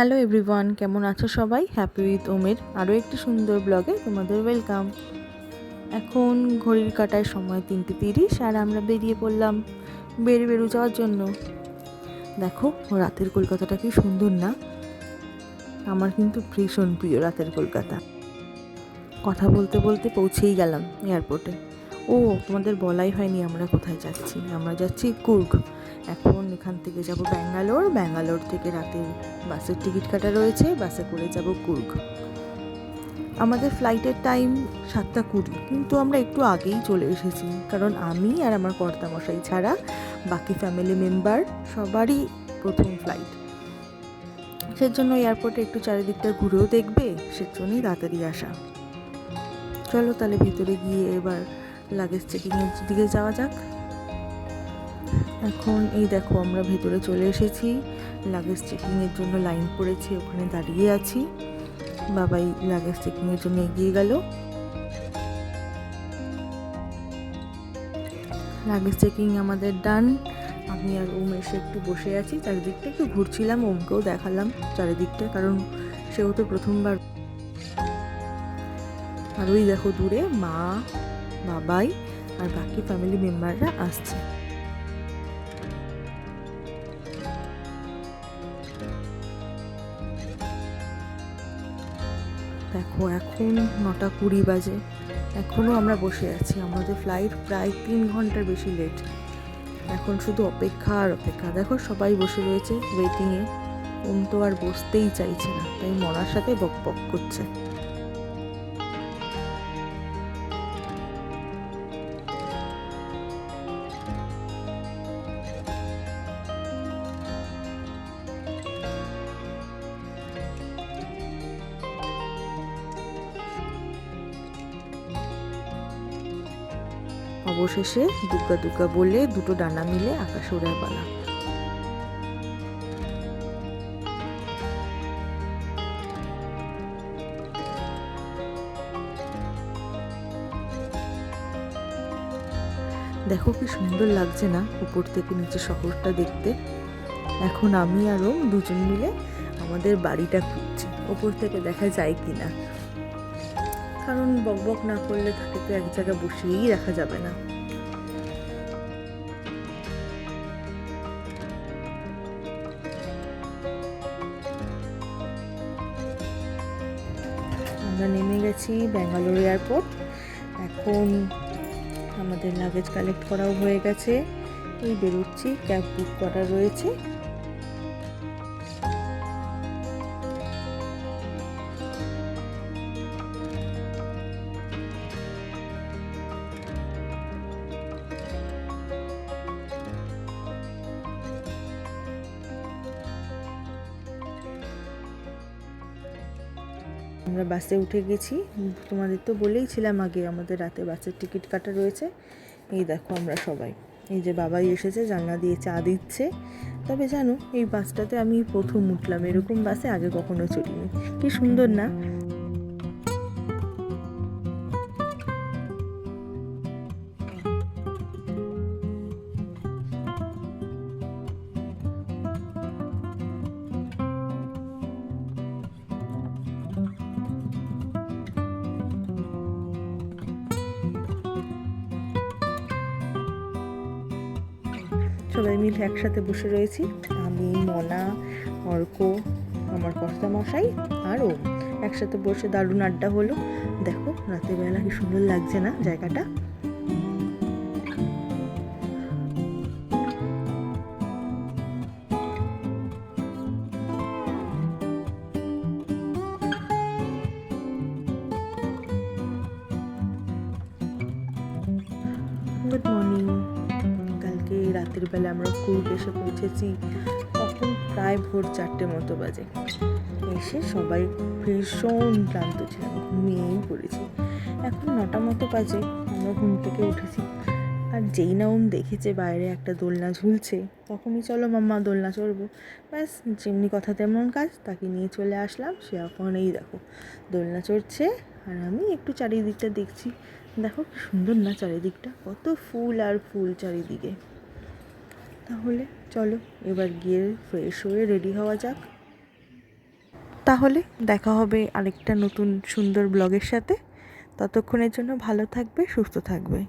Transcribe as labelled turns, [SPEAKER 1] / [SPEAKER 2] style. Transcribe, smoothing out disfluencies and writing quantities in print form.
[SPEAKER 1] Hello everyone, কেমন আছো সবাই? হ্যাপি উইথ ওমের আরও একটি সুন্দর ব্লগে তোমাদের ওয়েলকাম। এখন ঘড়ির কাঁটায় সময় 3:30 আর আমরা বেরিয়ে পড়লাম বেরু যাওয়ার জন্য। দেখো রাতের কলকাতাটা কি সুন্দর না? আমার কিন্তু ভীষণ প্রিয় রাতের কলকাতা। কথা বলতে বলতে পৌঁছেই গেলাম এয়ারপোর্টে। ও তোমাদের বলাই হয়নি আমরা কোথায় যাচ্ছি। আমরা যাচ্ছি কুর্গ। এখন এখান থেকে যাব ব্যাঙ্গালোর থেকে রাতের বাসের টিকিট কাটা রয়েছে, বাসে করে যাব কুর্গ। আমাদের ফ্লাইটের টাইম 7:20, কিন্তু আমরা একটু আগেই চলে এসেছি, কারণ আমি আর আমার কর্তামশাই ছাড়া বাকি ফ্যামিলি মেম্বার সবারই প্রথম ফ্লাইট। সেজন্য এয়ারপোর্টে একটু চারিদিকটা ঘুরেও দেখবে, সেজন্যই তাড়াতাড়ি আসা। চলো তাহলে ভিতরে গিয়ে এবার লাগেজ চেকিংয়ের দিকে যাওয়া যাক। এখন এই দেখো আমরা ভেতরে চলে এসেছি। লাগেজ চেকিংয়ের জন্য লাইন পড়েছে, ওখানে দাঁড়িয়ে আছি। বাবাই লাগেজ চেকিংয়ের জন্য এগিয়ে গেল। লাগেজ চেকিং আমাদের ডান। আমি আর ওম এসে একটু বসে আছি, চারিদিকটা একটু ঘুরছিলাম, ওমকেও দেখালাম চারিদিকটা, কারণ সেও তো প্রথমবার। আর ওই দেখো দূরে মা, বাবাই আর বাকি ফ্যামিলি মেম্বাররা আসছে। দেখো এখন 9:20 বাজে, এখনও আমরা বসে আছি। আমাদের ফ্লাইট প্রায় 3 ঘন্টার বেশি লেট। এখন শুধু অপেক্ষা আর অপেক্ষা। দেখো সবাই বসে রয়েছে ওয়েটিংয়ে। ওম তো আর বসতেই চাইছে না, তাই মনার সাথে বকবক করছে। অবশেষে দুগ্গা দুগ্গা বলে দুটো ডানা মিলে আকাশে ওড়ার পালা। দেখো কি সুন্দর লাগছে না উপর থেকে নিচে শহরটা দেখতে। এখন আমি আর ওম দুজন মিলে আমাদের বাড়িটা খুঁজছি, ওপর থেকে দেখা যায় কিনা, কারণ বকবক না করলে তাকে তো এক জায়গায় বসিয়েই রাখা যাবে না। আমরা নেমে গেছি ব্যাঙ্গালোর এয়ারপোর্ট। এখন আমাদের লাগেজ কালেক্ট করাও হয়ে গেছে, এই বেরোচ্ছি। ক্যাব বুক করা রয়েছে। আমরা বাসে উঠে গেছি। তোমাদের তো বলেইছিলাম আগে আমাদের রাতে বাসের টিকিট কাটা রয়েছে। এই দেখো আমরা সবাই, এই যে বাবাই এসেছে, জানলা দিয়ে চা দিচ্ছে। তবে জানো এই বাসটাতে আমি প্রথম উঠলাম, এরকম বাসে আগে কখনো চড়িনি। কি সুন্দর না? সবাই মিলে একসাথে বসে রয়েছি, আমি, মনা, অর্ক, আমার কর্তামশাই আর ও। একসাথে বসে দারুণ আড্ডা হলো। দেখো রাতের বেলা কি সুন্দর লাগছে না জায়গাটা? Good morning. কালকে রাতের বেলা আমরা কুর্গ এসে পৌঁছেছি, তখন প্রায় ভোর 4টে মতো বাজে। এসে সবাই ভীষণ ক্লান্ত ছিলাম, ঘুমিয়েই পড়েছি। এখন 9টা মতো বাজে, আমরা ঘুম থেকে উঠেছি। আর যেই না ওম দেখেছে বাইরে একটা দোলনা ঝুলছে, তখনই চলো মাম্মা দোলনা চড়বো। ব্যাস যেমনি কথা তেমন কাজ, তাকে নিয়ে চলে আসলাম। সে এখন এই দেখো দোলনা চড়ছে, আর আমি একটু চারিদিকটা দেখছি। দেখো কি সুন্দর না চারিদিকটা, কত ফুল আর ফুল চারিদিকে। তাহলে চলো এবার গিয়ে ফ্রেশ হয়ে রেডি হওয়া যাক। তাহলে দেখা হবে আরেকটা নতুন সুন্দর ব্লগের সাথে। ততক্ষণের জন্য ভালো থাকবে, সুস্থ থাকবে।